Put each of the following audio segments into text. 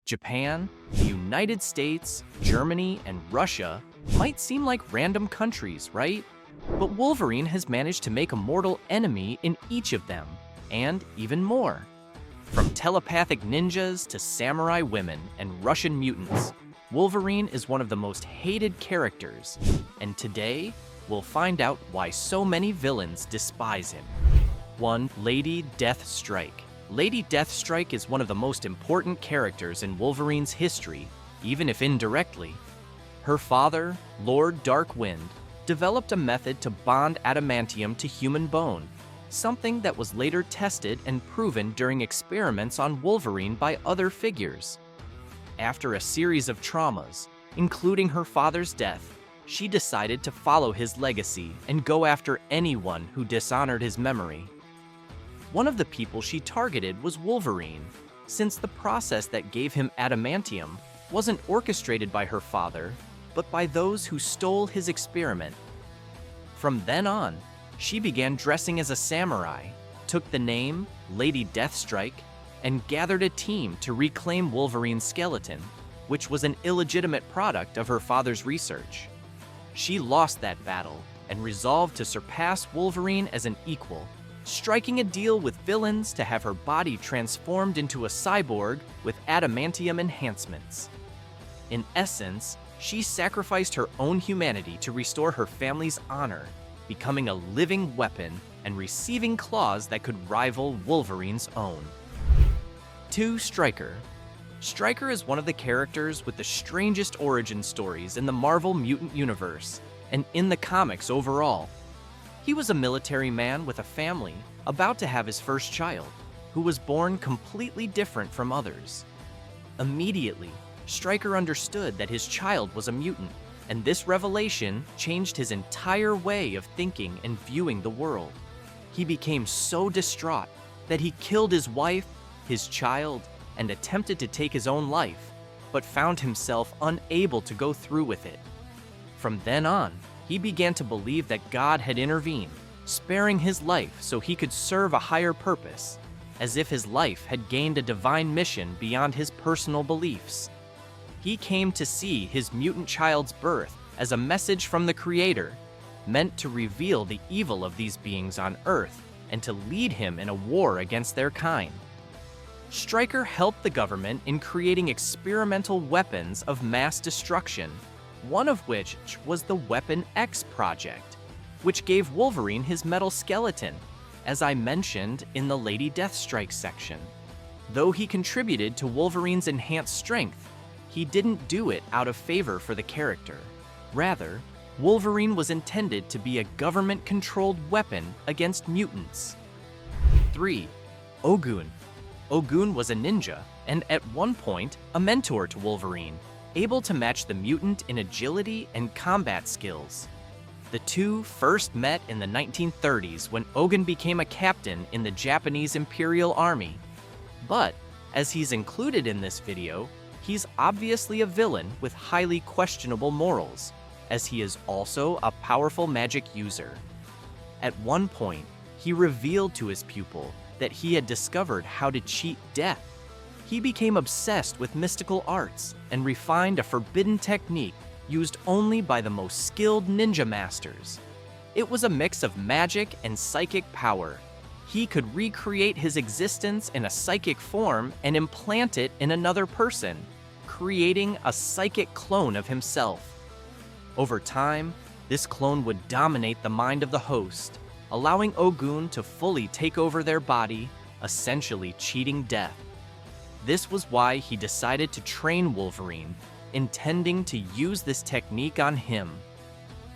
Japan, the United States, Germany, and Russia might seem like random countries, right? But Wolverine has managed to make a mortal enemy in each of them, and even more. From telepathic ninjas to samurai women and Russian mutants, Wolverine is one of the most hated characters, and today, we'll find out why so many villains despise him. 1. Lady Deathstrike. Lady Deathstrike is one of the most important characters in Wolverine's history, even if indirectly. Her father, Lord Darkwind, developed a method to bond adamantium to human bone, something that was later tested and proven during experiments on Wolverine by other figures. After a series of traumas, including her father's death, she decided to follow his legacy and go after anyone who dishonored his memory. One of the people she targeted was Wolverine, since the process that gave him adamantium wasn't orchestrated by her father, but by those who stole his experiment. From then on, she began dressing as a samurai, took the name Lady Deathstrike, and gathered a team to reclaim Wolverine's skeleton, which was an illegitimate product of her father's research. She lost that battle and resolved to surpass Wolverine as an equal, striking a deal with villains to have her body transformed into a cyborg with adamantium enhancements. In essence, she sacrificed her own humanity to restore her family's honor, becoming a living weapon and receiving claws that could rival Wolverine's own. 2. Stryker. Stryker is one of the characters with the strangest origin stories in the Marvel Mutant Universe, and in the comics overall. He was a military man with a family, about to have his first child, who was born completely different from others. Immediately, Stryker understood that his child was a mutant, and this revelation changed his entire way of thinking and viewing the world. He became so distraught that he killed his wife, his child, and attempted to take his own life, but found himself unable to go through with it. From then on, he began to believe that God had intervened, sparing his life so he could serve a higher purpose, as if his life had gained a divine mission beyond his personal beliefs. He came to see his mutant child's birth as a message from the Creator, meant to reveal the evil of these beings on Earth and to lead him in a war against their kind. Stryker helped the government in creating experimental weapons of mass destruction, one of which was the Weapon X project, which gave Wolverine his metal skeleton, as I mentioned in the Lady Deathstrike section. Though he contributed to Wolverine's enhanced strength, he didn't do it out of favor for the character. Rather, Wolverine was intended to be a government-controlled weapon against mutants. 3. Ogun. Ogun was a ninja, and at one point, a mentor to Wolverine, able to match the mutant in agility and combat skills. The two first met in the 1930s when Ogun became a captain in the Japanese Imperial Army. But, as he's included in this video, he's obviously a villain with highly questionable morals, as he is also a powerful magic user. At one point, he revealed to his pupil that he had discovered how to cheat death. He became obsessed with mystical arts and refined a forbidden technique used only by the most skilled ninja masters. It was a mix of magic and psychic power. He could recreate his existence in a psychic form and implant it in another person, creating a psychic clone of himself. Over time, this clone would dominate the mind of the host, allowing Ogun to fully take over their body, essentially cheating death. This was why he decided to train Wolverine, intending to use this technique on him.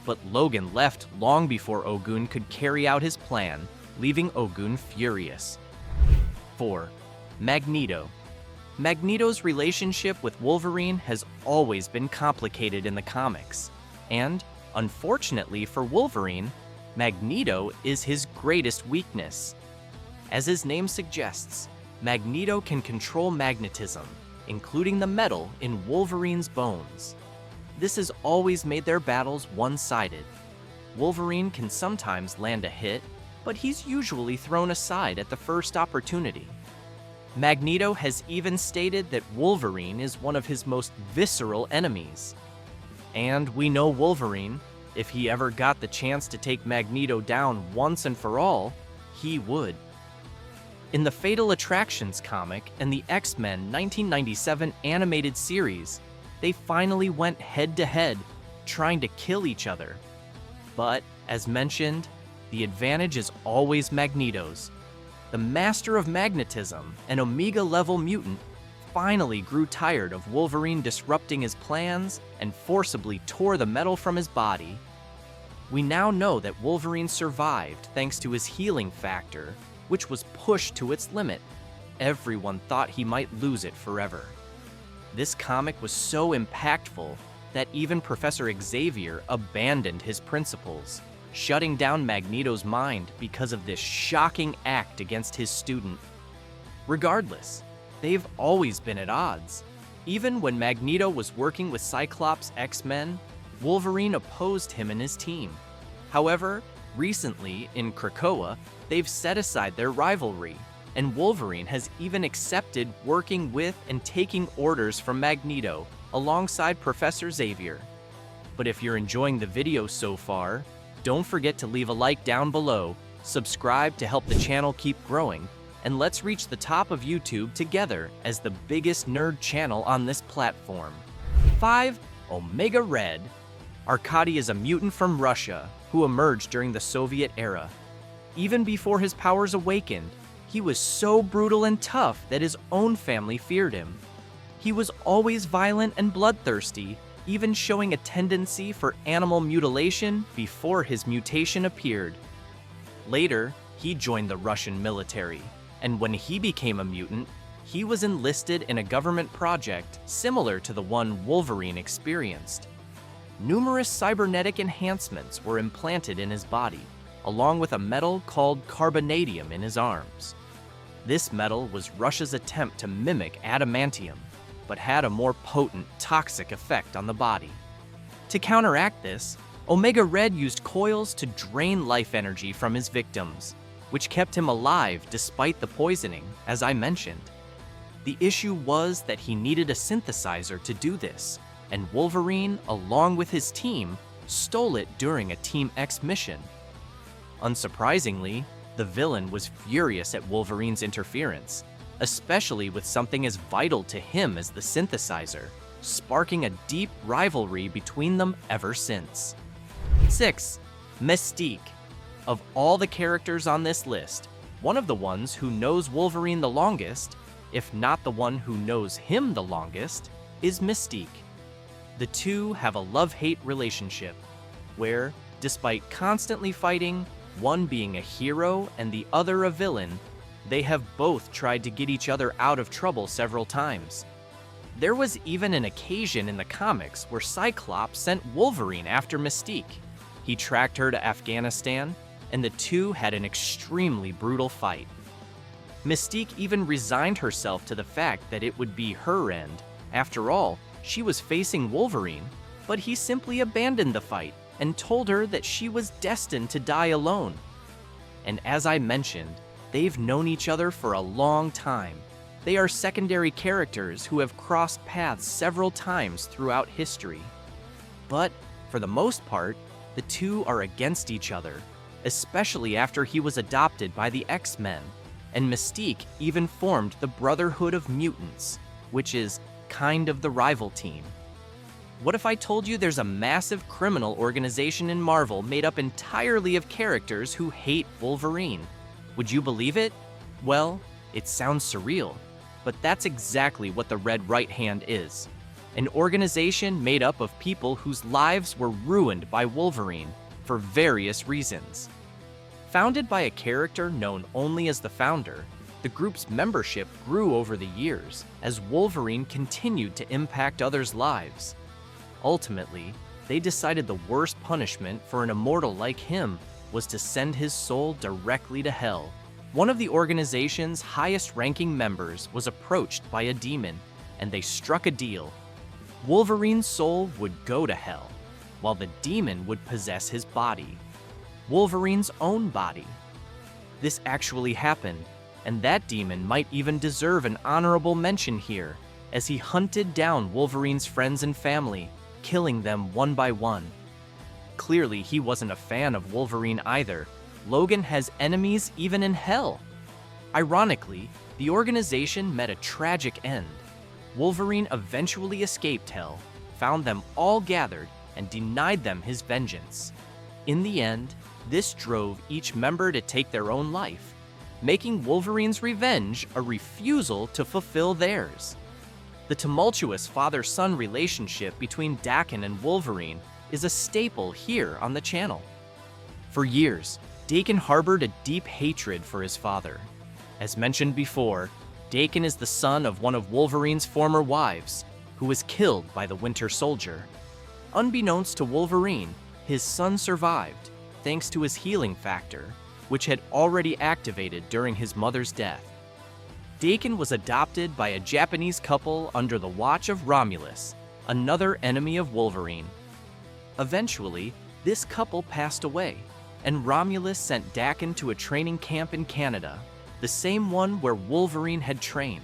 But Logan left long before Ogun could carry out his plan, leaving Ogun furious. 4. Magneto. Magneto's relationship with Wolverine has always been complicated in the comics, and, unfortunately for Wolverine, Magneto is his greatest weakness. As his name suggests, Magneto can control magnetism, including the metal in Wolverine's bones. This has always made their battles one-sided. Wolverine can sometimes land a hit, but he's usually thrown aside at the first opportunity. Magneto has even stated that Wolverine is one of his most visceral enemies. And we know Wolverine, if he ever got the chance to take Magneto down once and for all, he would. In the Fatal Attractions comic and the X-Men 1997 animated series, they finally went head-to-head, trying to kill each other. But, as mentioned, the advantage is always Magneto's. The master of magnetism, an Omega-level mutant, finally grew tired of Wolverine disrupting his plans and forcibly tore the metal from his body. We now know that Wolverine survived thanks to his healing factor, which was pushed to its limit. Everyone thought he might lose it forever. This comic was so impactful that even Professor Xavier abandoned his principles, shutting down Magneto's mind because of this shocking act against his student. Regardless, they've always been at odds. Even when Magneto was working with Cyclops' X-Men, Wolverine opposed him and his team. However, recently, in Krakoa, they've set aside their rivalry, and Wolverine has even accepted working with and taking orders from Magneto alongside Professor Xavier. But if you're enjoying the video so far, don't forget to leave a like down below, subscribe to help the channel keep growing, and let's reach the top of YouTube together as the biggest nerd channel on this platform. 5. Omega Red. Arkady is a mutant from Russia who emerged during the Soviet era. Even before his powers awakened, he was so brutal and tough that his own family feared him. He was always violent and bloodthirsty, even showing a tendency for animal mutilation before his mutation appeared. Later, he joined the Russian military, and when he became a mutant, he was enlisted in a government project similar to the one Wolverine experienced. Numerous cybernetic enhancements were implanted in his body, along with a metal called carbonadium in his arms. This metal was Russia's attempt to mimic adamantium, but had a more potent, toxic effect on the body. To counteract this, Omega Red used coils to drain life energy from his victims, which kept him alive despite the poisoning, as I mentioned. The issue was that he needed a synthesizer to do this, and Wolverine, along with his team, stole it during a Team X mission. Unsurprisingly, the villain was furious at Wolverine's interference, especially with something as vital to him as the synthesizer, sparking a deep rivalry between them ever since. 6. Mystique. Of all the characters on this list, one of the ones who knows Wolverine the longest, if not the one who knows him the longest, is Mystique. The two have a love-hate relationship, where, despite constantly fighting, one being a hero and the other a villain, they have both tried to get each other out of trouble several times. There was even an occasion in the comics where Cyclops sent Wolverine after Mystique. He tracked her to Afghanistan, and the two had an extremely brutal fight. Mystique even resigned herself to the fact that it would be her end. After all, she was facing Wolverine, but he simply abandoned the fight and told her that she was destined to die alone. And as I mentioned, they've known each other for a long time. They are secondary characters who have crossed paths several times throughout history. But, for the most part, the two are against each other, especially after he was adopted by the X-Men, and Mystique even formed the Brotherhood of Mutants, which is kind of the rival team. What if I told you there's a massive criminal organization in Marvel made up entirely of characters who hate Wolverine? Would you believe it? Well, it sounds surreal, but that's exactly what the Red Right Hand is. An organization made up of people whose lives were ruined by Wolverine for various reasons. Founded by a character known only as the Founder, the group's membership grew over the years as Wolverine continued to impact others' lives. Ultimately, they decided the worst punishment for an immortal like him was to send his soul directly to hell. One of the organization's highest-ranking members was approached by a demon, and they struck a deal. Wolverine's soul would go to hell, while the demon would possess his body. Wolverine's own body. This actually happened, and that demon might even deserve an honorable mention here, as he hunted down Wolverine's friends and family, killing them one by one. Clearly, he wasn't a fan of Wolverine either. Logan has enemies even in hell. Ironically, the organization met a tragic end. Wolverine eventually escaped hell, found them all gathered, and denied them his vengeance. In the end, this drove each member to take their own life, making Wolverine's revenge a refusal to fulfill theirs. The tumultuous father-son relationship between Daken and Wolverine is a staple here on the channel. For years, Daken harbored a deep hatred for his father. As mentioned before, Daken is the son of one of Wolverine's former wives, who was killed by the Winter Soldier. Unbeknownst to Wolverine, his son survived, thanks to his healing factor, which had already activated during his mother's death. Daken was adopted by a Japanese couple under the watch of Romulus, another enemy of Wolverine. Eventually, this couple passed away, and Romulus sent Daken to a training camp in Canada, the same one where Wolverine had trained.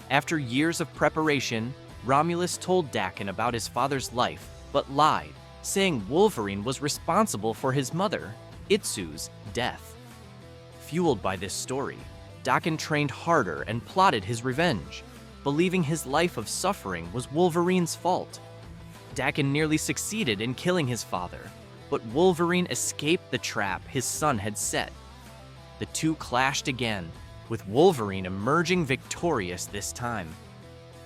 After years of preparation, Romulus told Daken about his father's life, but lied, saying Wolverine was responsible for his mother, Itsu's, death. Fueled by this story, Daken trained harder and plotted his revenge, believing his life of suffering was Wolverine's fault. Daken nearly succeeded in killing his father, but Wolverine escaped the trap his son had set. The two clashed again, with Wolverine emerging victorious this time.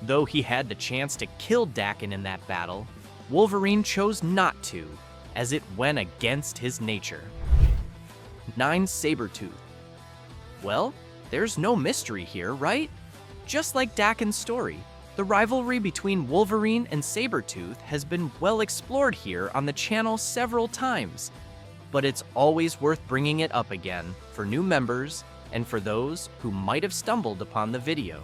Though he had the chance to kill Daken in that battle, Wolverine chose not to, as it went against his nature. 9. Sabertooth. Well, there's no mystery here, right? Just like Daken's story, the rivalry between Wolverine and Sabertooth has been well explored here on the channel several times, but it's always worth bringing it up again for new members and for those who might have stumbled upon the video.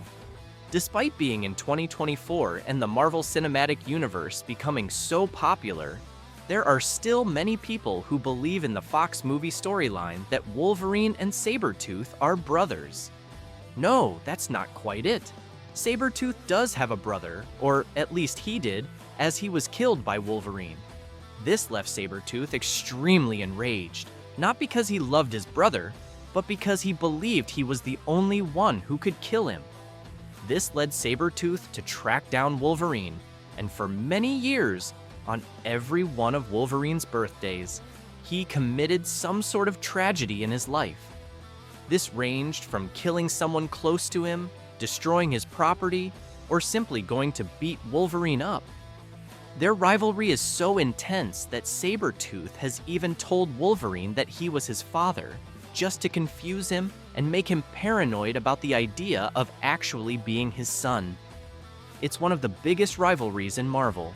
Despite being in 2024 and the Marvel Cinematic Universe becoming so popular, there are still many people who believe in the Fox movie storyline that Wolverine and Sabertooth are brothers. No, that's not quite it. Sabertooth does have a brother, or at least he did, as he was killed by Wolverine. This left Sabertooth extremely enraged, not because he loved his brother, but because he believed he was the only one who could kill him. This led Sabertooth to track down Wolverine, and for many years, on every one of Wolverine's birthdays, he committed some sort of tragedy in his life. This ranged from killing someone close to him, destroying his property, or simply going to beat Wolverine up. Their rivalry is so intense that Sabertooth has even told Wolverine that he was his father, just to confuse him and make him paranoid about the idea of actually being his son. It's one of the biggest rivalries in Marvel.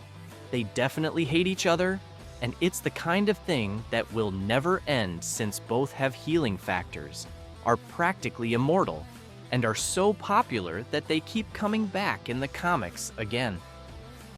They definitely hate each other, and it's the kind of thing that will never end since both have healing factors, are practically immortal, and are so popular that they keep coming back in the comics again.